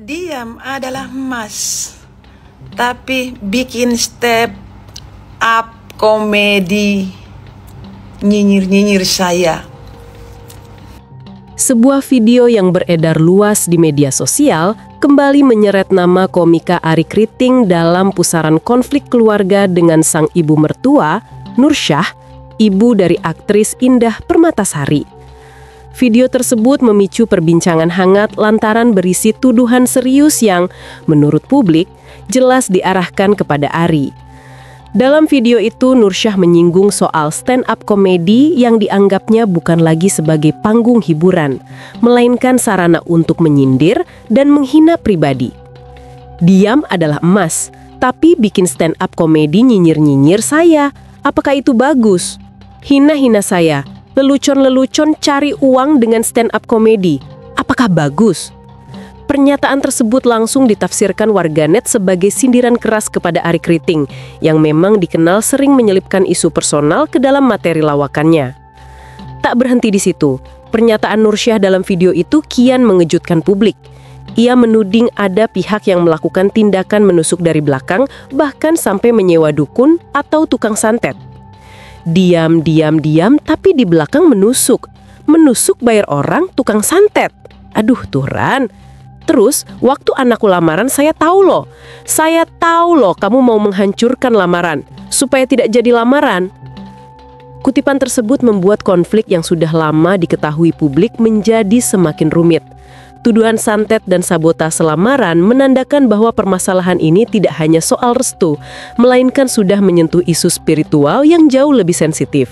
Diam adalah emas, tapi bikin step up komedi nyinyir-nyinyir saya. Sebuah video yang beredar luas di media sosial kembali menyeret nama komika Arie Kriting dalam pusaran konflik keluarga dengan sang ibu mertua, Nursyah, ibu dari aktris Indah Permatasari. Video tersebut memicu perbincangan hangat lantaran berisi tuduhan serius yang, menurut publik, jelas diarahkan kepada Arie. Dalam video itu, Nursyah menyinggung soal stand-up komedi yang dianggapnya bukan lagi sebagai panggung hiburan, melainkan sarana untuk menyindir dan menghina pribadi. Diam adalah emas, tapi bikin stand-up komedi nyinyir-nyinyir saya. Apakah itu bagus? Hina-hina saya, lelucon-lelucon cari uang dengan stand-up komedi. Apakah bagus? Pernyataan tersebut langsung ditafsirkan warganet sebagai sindiran keras kepada Arie Kriting yang memang dikenal sering menyelipkan isu personal ke dalam materi lawakannya. Tak berhenti di situ, pernyataan Nursyah dalam video itu kian mengejutkan publik. Ia menuding ada pihak yang melakukan tindakan menusuk dari belakang, bahkan sampai menyewa dukun atau tukang santet. Diam, tapi di belakang menusuk. Menusuk bayar orang, tukang santet. Aduh Tuhan. Terus, waktu anakku lamaran saya tahu loh kamu mau menghancurkan lamaran, supaya tidak jadi lamaran. Kutipan tersebut membuat konflik yang sudah lama diketahui publik menjadi semakin rumit. Tuduhan santet dan sabotase lamaran menandakan bahwa permasalahan ini tidak hanya soal restu, melainkan sudah menyentuh isu spiritual yang jauh lebih sensitif.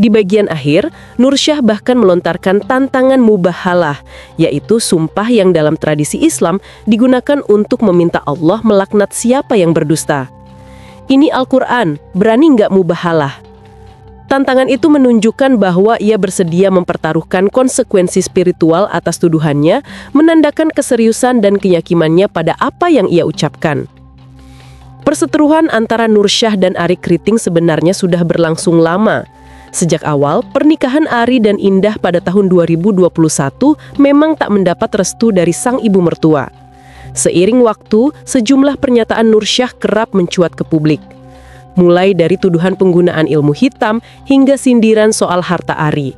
Di bagian akhir, Nursyah bahkan melontarkan tantangan mubahalah, yaitu sumpah yang dalam tradisi Islam digunakan untuk meminta Allah melaknat siapa yang berdusta. Ini Al-Quran, berani nggak mubahalah? Tantangan itu menunjukkan bahwa ia bersedia mempertaruhkan konsekuensi spiritual atas tuduhannya, menandakan keseriusan dan keyakinannya pada apa yang ia ucapkan. Perseteruan antara Nursyah dan Arie Kriting sebenarnya sudah berlangsung lama. Sejak awal, pernikahan Arie dan Indah pada tahun 2021 memang tak mendapat restu dari sang ibu mertua. Seiring waktu, sejumlah pernyataan Nursyah kerap mencuat ke publik. Mulai dari tuduhan penggunaan ilmu hitam hingga sindiran soal harta Arie.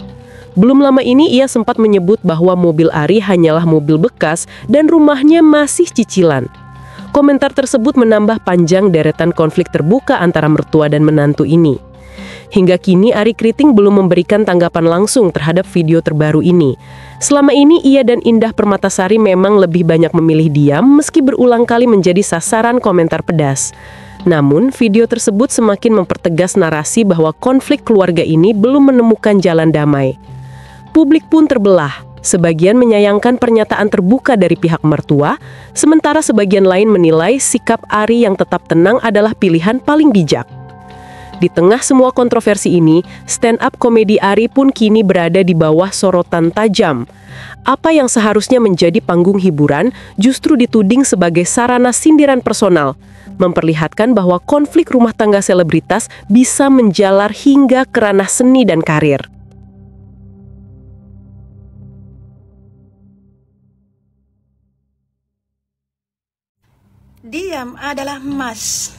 Belum lama ini ia sempat menyebut bahwa mobil Arie hanyalah mobil bekas dan rumahnya masih cicilan. Komentar tersebut menambah panjang deretan konflik terbuka antara mertua dan menantu ini. Hingga kini Arie Kriting belum memberikan tanggapan langsung terhadap video terbaru ini. Selama ini ia dan Indah Permatasari memang lebih banyak memilih diam meski berulang kali menjadi sasaran komentar pedas. Namun video tersebut semakin mempertegas narasi bahwa konflik keluarga ini belum menemukan jalan damai. Publik pun terbelah. Sebagian menyayangkan pernyataan terbuka dari pihak mertua, sementara sebagian lain menilai sikap Arie yang tetap tenang adalah pilihan paling bijak. Di tengah semua kontroversi ini, stand-up komedi Arie pun kini berada di bawah sorotan tajam. Apa yang seharusnya menjadi panggung hiburan justru dituding sebagai sarana sindiran personal, memperlihatkan bahwa konflik rumah tangga selebritas bisa menjalar hingga ke ranah seni dan karir. Diam adalah emas,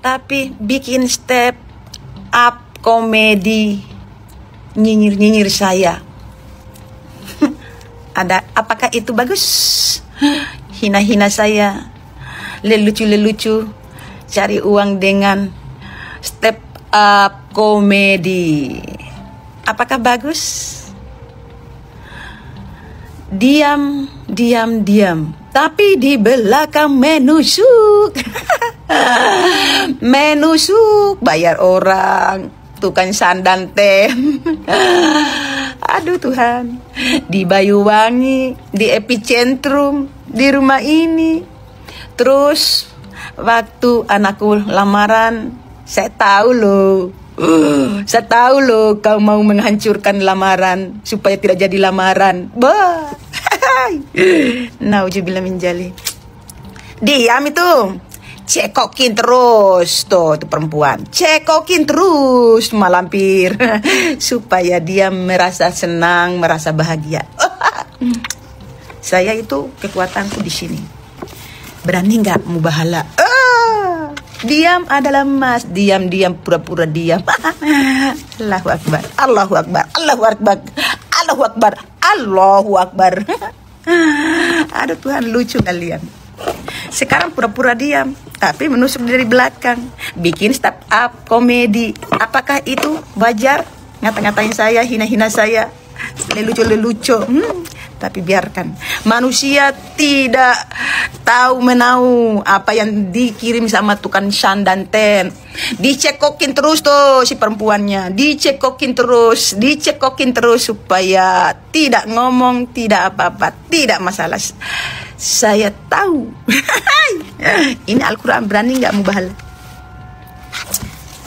tapi bikin step up komedi nyinyir-nyinyir saya. Apakah itu bagus? Hina-hina saya, lelucu-lelucu, cari uang dengan step up komedi. Apakah bagus? Diam, tapi di belakang menusuk. Menusuk, bayar orang, tukang sandan tem. Aduh Tuhan, di Banyuwangi, di epicentrum, di rumah ini. Terus waktu anakku lamaran, saya tahu loh kau mau menghancurkan lamaran supaya tidak jadi lamaran. Bah. Nauzubillah min dzalik. Diam itu. Cekokin terus tuh perempuan, cekokin terus malampir supaya dia merasa senang, merasa bahagia. Saya itu kekuatanku di sini. Berani nggak mubahala? Diam adalah emas. Diam pura-pura diam. Allahu Akbar, Allahu Akbar, Allahu Akbar, Allahu Akbar, Allahu Akbar. Aduh Tuhan, lucu kalian. Sekarang pura-pura diam, tapi menusuk dari belakang, bikin stand up komedi. Apakah itu wajar? Ngata-ngatain saya, hina-hina saya, lelucu-lelucu. Tapi biarkan, manusia tidak tahu menau apa yang dikirim sama tukang sandanten. Dicekokin terus tuh si perempuannya, dicekokin terus supaya tidak ngomong, tidak apa-apa, tidak masalah. Saya tahu. Ini Al-Quran, berani nggak mubahala?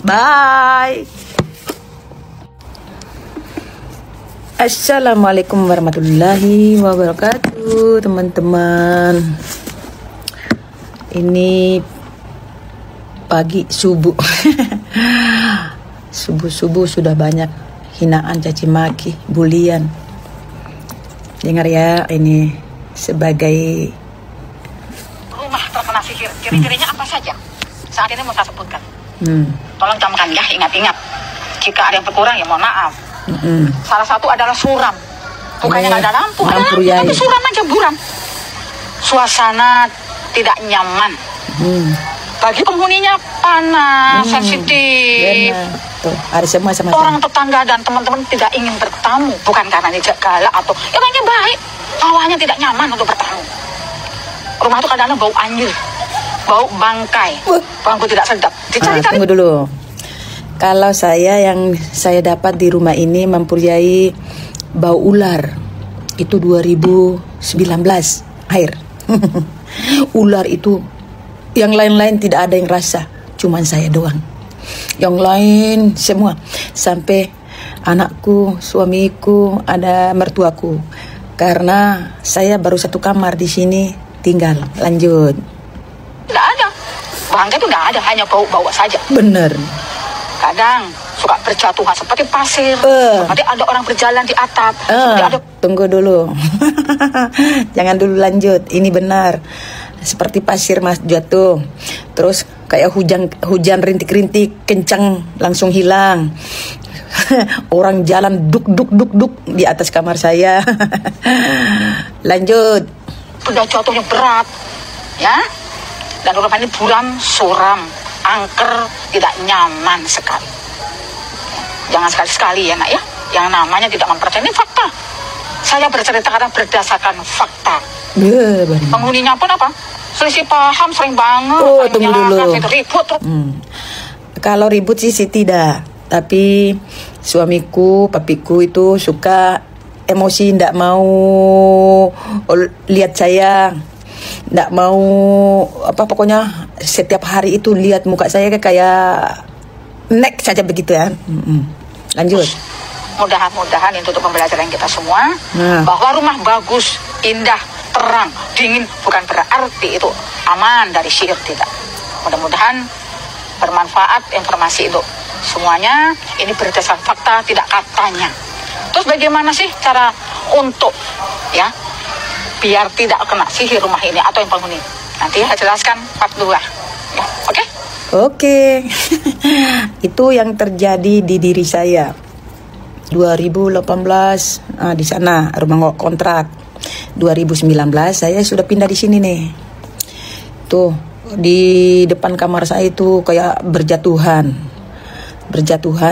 Bye. Assalamualaikum warahmatullahi wabarakatuh, teman-teman. Ini pagi subuh. Subuh-subuh sudah banyak hinaan, caci maki, bulian. Dengar ya, ini sebagai rumah terkena sihir. Ciri-cirinya apa saja? Saat ini mau saya sebutkan. Tolong camkan ya, ingat-ingat. Jika ada yang berkurang ya mohon maaf. Salah satu adalah suram. Bukannya nggak ada lampu, tapi suram aja, buram. Suasana tidak nyaman. Bagi penghuninya panas, sensitif. Tuh, ada semua sama orang tetangga dan teman-teman tidak ingin bertamu, bukan karena dia galak atau emangnya baik, awalnya tidak nyaman untuk bertamu. Rumah itu kadang-kadang bau anjir, bau bangkai, bangku tidak sedap. Dicari-cari. Tunggu dulu. Kalau yang saya dapat di rumah ini mempunyai bau ular. Itu 2019 air. Ular itu, yang lain-lain tidak ada yang rasa, cuman saya doang. Yang lain semua, sampai anakku, suamiku, ada mertuaku. Karena saya baru satu kamar di sini tinggal. Lanjut. Tidak ada, bangkai itu tidak ada, hanya bau-bau saja. Bener. Kadang suka berjatuhan seperti pasir, seperti ada orang berjalan di atap, seperti ada. Tunggu dulu. Jangan dulu lanjut. Ini benar. Seperti pasir mas jatuh. Terus kayak hujan rintik-rintik kencang langsung hilang. Orang jalan duk di atas kamar saya. Lanjut. Benda jatuhnya berat, ya. Dan rumah ini buram, suram, angker, tidak nyaman sekali. Jangan sekali-sekali ya nak ya, yang namanya tidak mempercayai, ini fakta. Saya bercerita karena berdasarkan fakta. Penghuninya pun apa? Selisih paham sering banget. Tunggu dulu. Ribut. Kalau ribut sih tidak, tapi suamiku, papiku itu suka emosi, ndak mau lihat saya. Nggak mau pokoknya setiap hari itu lihat muka saya kayak nek saja begitu ya. Lanjut. Mudah-mudahan itu untuk pembelajaran kita semua, bahwa rumah bagus, indah, terang, dingin bukan berarti itu aman dari sihir, tidak. Mudah-mudahan bermanfaat informasi itu semuanya. Ini berdasarkan fakta, tidak katanya. Terus bagaimana sih cara untuk ya biar tidak kena sihir rumah ini atau yang penghuni? Nanti saya jelaskan part 2 ya, oke? Oke. Itu yang terjadi di diri saya 2018 di sana rumah kontrak. 2019 saya sudah pindah di sini nih. Tuh di depan kamar saya itu kayak berjatuhan,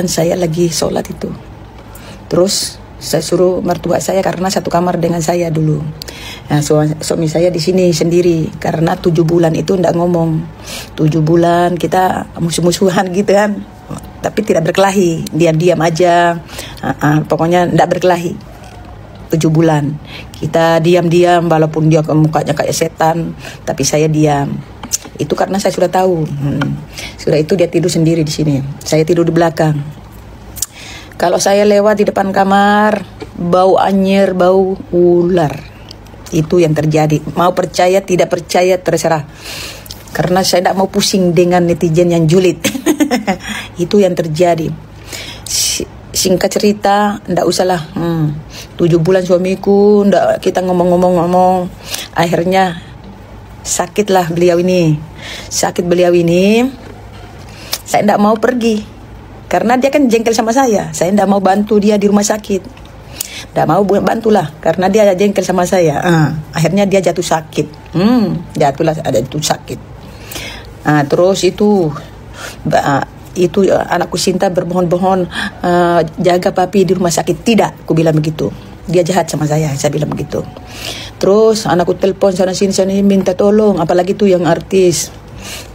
saya lagi sholat itu. Terus saya suruh mertua saya, karena satu kamar dengan saya dulu. Nah, suami saya di sini sendiri karena 7 bulan itu ndak ngomong. 7 bulan kita musuh-musuhan gitu kan, tapi tidak berkelahi, diam-diam aja. Pokoknya ndak berkelahi. 7 bulan kita diam-diam, walaupun dia mukanya kayak setan, tapi saya diam. Itu karena saya sudah tahu. Sudah itu dia tidur sendiri di sini, saya tidur di belakang. Kalau saya lewat di depan kamar, bau anjir, bau ular. Itu yang terjadi. Mau percaya, tidak percaya, terserah. Karena saya tidak mau pusing dengan netizen yang julid. Itu yang terjadi. Singkat cerita, ndak usahlah. 7 bulan suamiku, ndak kita ngomong-ngomong. Akhirnya sakitlah beliau ini. Sakit beliau ini, saya ndak mau pergi. Karena dia kan jengkel sama saya. Saya ndak mau bantu dia di rumah sakit. Ndak mau bantulah, karena dia jengkel sama saya. Akhirnya dia jatuh sakit. Jatuhlah, ada jatuh sakit. Terus itu anakku Sinta berbohong-bohong, jaga papi di rumah sakit. Tidak, aku bilang begitu. Dia jahat sama saya bilang begitu. Terus anakku telepon sana sini minta tolong, apalagi tuh yang artis.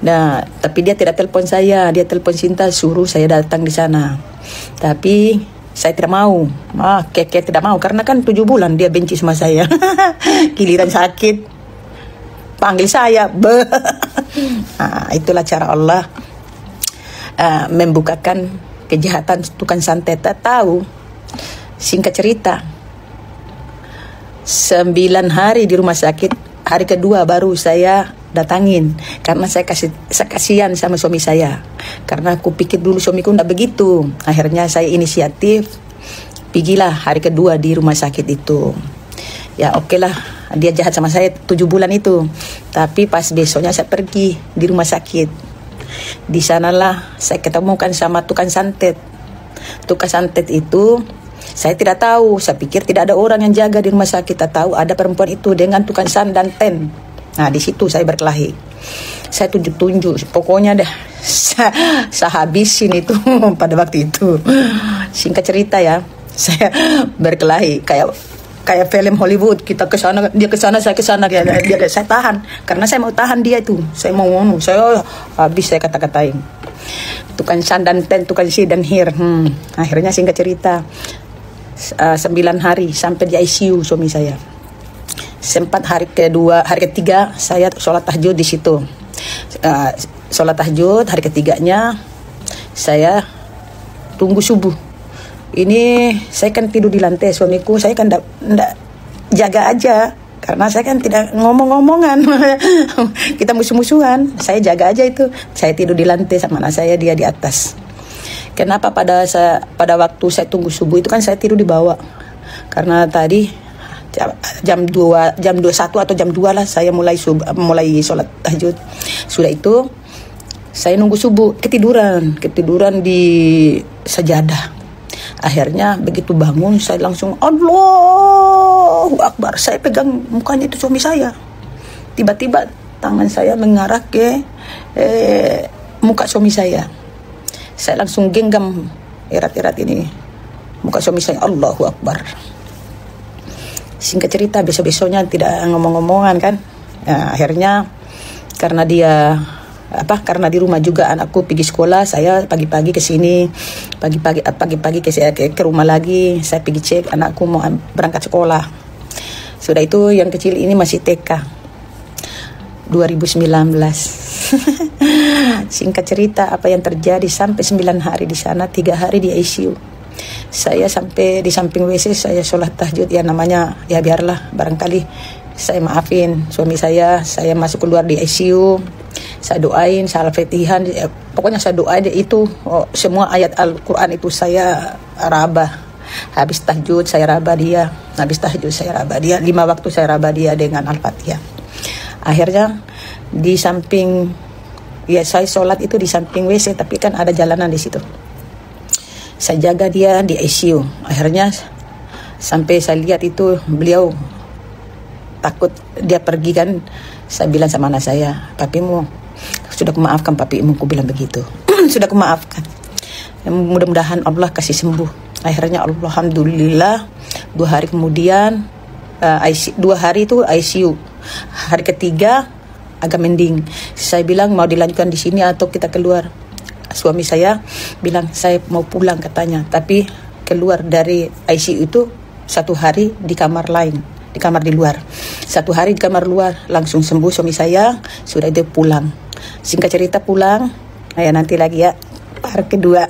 Nah, tapi dia tidak telepon saya, dia telepon Sinta suruh saya datang di sana. Tapi saya tidak mau. Keke tidak mau karena kan 7 bulan dia benci sama saya. Giliran sakit panggil saya. Itulah cara Allah membukakan kejahatan tukang santet. Tahu, singkat cerita, 9 hari di rumah sakit. Hari kedua baru saya datangin karena saya kasihan sama suami saya. Karena aku pikir dulu suamiku enggak begitu. Akhirnya saya inisiatif, pergilah hari kedua di rumah sakit itu. Ya oke lah, dia jahat sama saya 7 bulan itu. Tapi pas besoknya saya pergi di rumah sakit. Di sanalah saya ketemukan sama tukang santet. Tukang santet itu saya tidak tahu. Saya pikir tidak ada orang yang jaga di rumah sakit. Tak tahu ada perempuan itu dengan tukang san dan ten. Nah di situ saya berkelahi. Saya tunjuk-tunjuk. Pokoknya dah saya habisin itu pada waktu itu. Singkat cerita ya, saya berkelahi kayak film Hollywood. Kita ke sana, dia ke sana, saya ke sana. Saya tahan karena saya mau tahan dia itu. Saya mau ngomong, saya habis saya kata-katain. Tukang san dan ten, tukang si dan hir. Akhirnya singkat cerita, 9 hari sampai di ICU suami saya. Sempat hari ketiga saya sholat tahajud di situ. Sholat tahajud hari ketiganya saya tunggu subuh. Ini saya kan tidur di lantai, suamiku saya kan ndak jaga aja karena saya kan tidak ngomong-ngomongan. Kita musuh-musuhan. Saya jaga aja itu. Saya tidur di lantai sama anak saya, dia di atas. Kenapa pada waktu saya tunggu subuh itu kan saya tidur di bawah. Karena tadi jam 21 atau jam 2 lah saya mulai sholat tahajud. Sudah itu saya nunggu subuh, ketiduran di sajadah. Akhirnya begitu bangun saya langsung Allahu Akbar. Saya pegang mukanya itu suami saya. Tiba-tiba tangan saya mengarah ke muka suami saya. Saya langsung genggam erat-erat ini muka suami saya. Allahu Akbar. Singkat cerita besok-besoknya tidak ngomong-ngomongan kan. Nah, akhirnya karena di rumah juga anakku pergi sekolah, saya pagi-pagi ke sini, pagi-pagi ke rumah lagi, saya pergi cek anakku mau berangkat sekolah. Sudah itu yang kecil ini masih TK. 2019. Singkat cerita apa yang terjadi sampai 9 hari di sana, 3 hari di ICU. Saya sampai di samping WC saya sholat tahajud, ya namanya ya biarlah barangkali saya maafin suami saya masuk keluar di ICU. Saya doain, saya al-fatihah, pokoknya saya doain itu semua ayat Al-Quran itu saya rabah. Habis tahajud saya rabah dia, 5 waktu saya rabah dia dengan Al-Fatihah. Akhirnya di samping, ya saya sholat itu di samping WC, tapi kan ada jalanan di situ. Saya jaga dia di ICU. Akhirnya sampai saya lihat itu beliau takut dia pergi kan. Saya bilang sama anak saya, papimu sudah kumaafkan, papimu, aku bilang begitu. Sudah kumaafkan. Mudah-mudahan Allah kasih sembuh. Akhirnya alhamdulillah 2 hari kemudian 2 hari itu ICU. Hari ketiga agak mending. Saya bilang mau dilanjutkan di sini atau kita keluar. Suami saya bilang saya mau pulang katanya, tapi keluar dari ICU itu 1 hari di kamar lain, di kamar di luar. 1 hari di kamar luar langsung sembuh suami saya. Sudah itu pulang. Singkat cerita pulang. Nanti lagi ya part kedua.